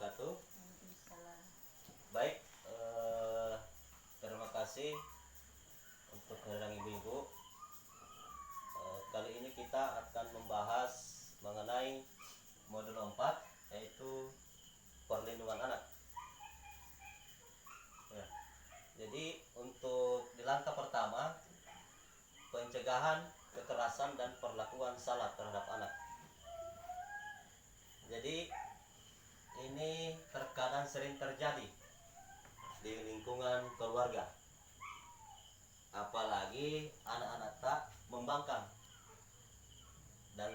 wabarakatuh. Waalaikumsalam. Baik, terima kasih untuk kehadiran ibu-ibu. Kali ini kita akan membahas mengenai modul 4, yaitu perlindungan anak. Ya. Jadi untuk di langkah pertama, pencegahan kekerasan dan perlakuan salah terhadap anak. Jadi ini terkadang sering terjadi di lingkungan keluarga, apalagi anak-anak tak membangkang. Dan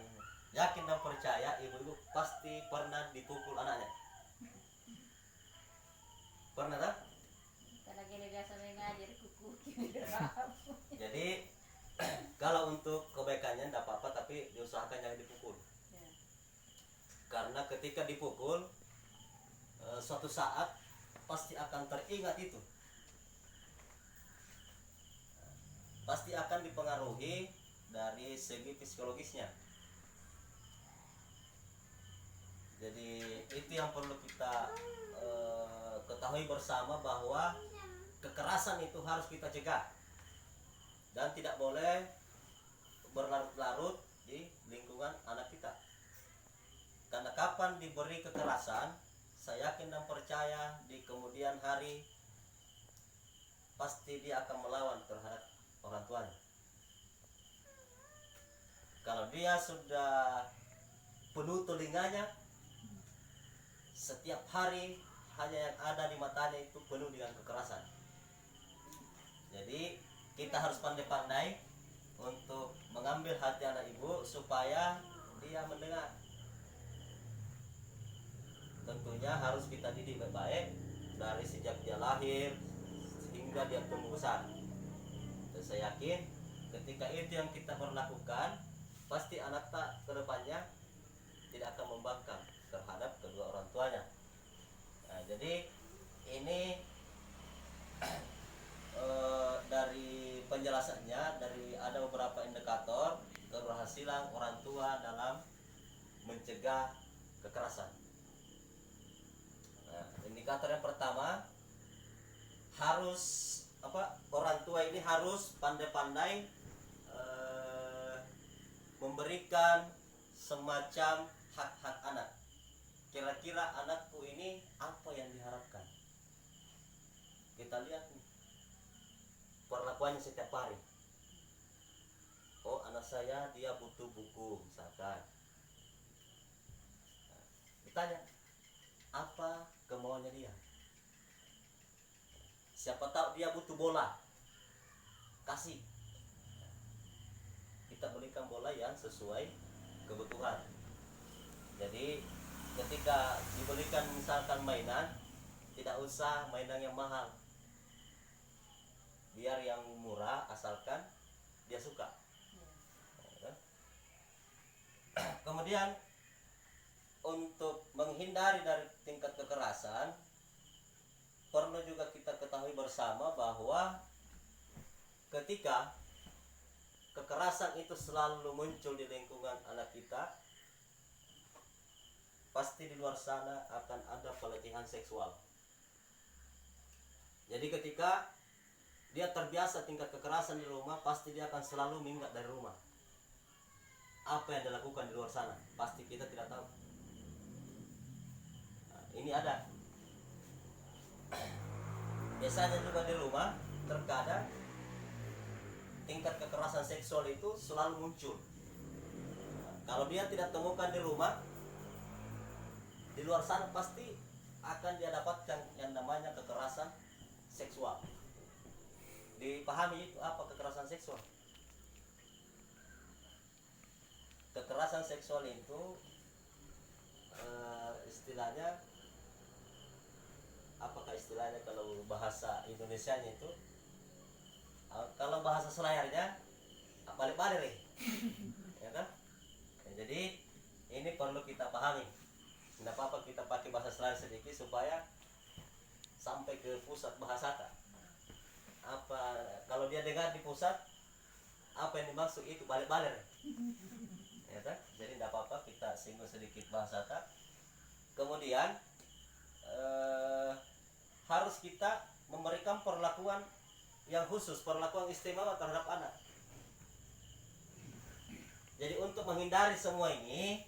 yakin dan percaya ibu-ibu pasti pernah dipukul anaknya. Pernah tak? Kita lagi biasa mengajar kuku. Jadi kalau untuk kebaikannya tidak apa-apa, tapi diusahakan jangan dipukul. Ya. Karena ketika dipukul, suatu saat pasti akan teringat itu. Pasti akan dipengaruhi dari segi psikologisnya. Jadi itu yang perlu kita ketahui bersama, bahwa kekerasan itu harus kita cegah dan tidak boleh berlarut-larut di lingkungan anak kita. Karena kapan diberi kekerasan, saya yakin dan percaya di kemudian hari pasti dia akan melawan terhadap orang tuanya. Kalau dia sudah penuh telinganya, setiap hari hanya yang ada di matanya itu penuh dengan kekerasan. Jadi kita harus pandai-pandai untuk mengambil hati anak ibu supaya dia mendengar. Tentunya harus kita didik baik-baik dari sejak dia lahir hingga dia tumbuh besar. Dan saya yakin ketika itu yang kita berlakukan, pasti anak tak kedepannya tidak akan membangkang terhadap kedua orang tuanya. Nah, jadi ini dari penjelasannya, dari ada beberapa indikator keberhasilan orang tua dalam mencegah kekerasan. Nah, indikator yang pertama, harus orang tua ini harus pandai-pandai memberikan semacam hak-hak anak. Kira-kira anakku ini apa yang diharapkan? Kita lihat nih perlakuannya setiap hari. Oh, anak saya dia butuh buku misalkan. Nah, ditanya apa kemauannya dia. Siapa tahu dia butuh bola, kasih. Kita berikan bola yang sesuai kebutuhan. Jadi ketika diberikan misalkan mainan, tidak usah mainan yang mahal, biar yang murah asalkan dia suka. Ya. Kemudian untuk menghindari dari tingkat kekerasan, perlu juga kita ketahui bersama bahwa ketika kekerasan itu selalu muncul di lingkungan anak kita, pasti di luar sana akan ada pelecehan seksual. Jadi ketika dia terbiasa tingkat kekerasan di rumah, pasti dia akan selalu minggat dari rumah. Apa yang dilakukan di luar sana pasti kita tidak tahu. Nah, ini ada. Biasanya juga di rumah terkadang tingkat kekerasan seksual itu selalu muncul. Nah, kalau dia tidak temukan di rumah, di luar sana pasti akan dia dapatkan yang namanya kekerasan seksual. Dipahami itu apa kekerasan seksual? Kekerasan seksual itu istilahnya, apakah istilahnya kalau bahasa Indonesianya itu, kalau bahasa Selayarnya balik-balik nih. Ya kan? Ya, jadi ini perlu kita pahami. Tidak apa-apa kita pakai bahasa Selayar sedikit supaya sampai ke pusat bahasa tak. Apa kalau dia dengar di pusat, apa yang dimaksud itu balik-balik. Ya kan? Jadi tidak apa-apa kita singgung sedikit bahasa tak. Kemudian harus kita memberikan perlakuan yang khusus, perlakuan istimewa terhadap anak. Jadi untuk menghindari semua ini,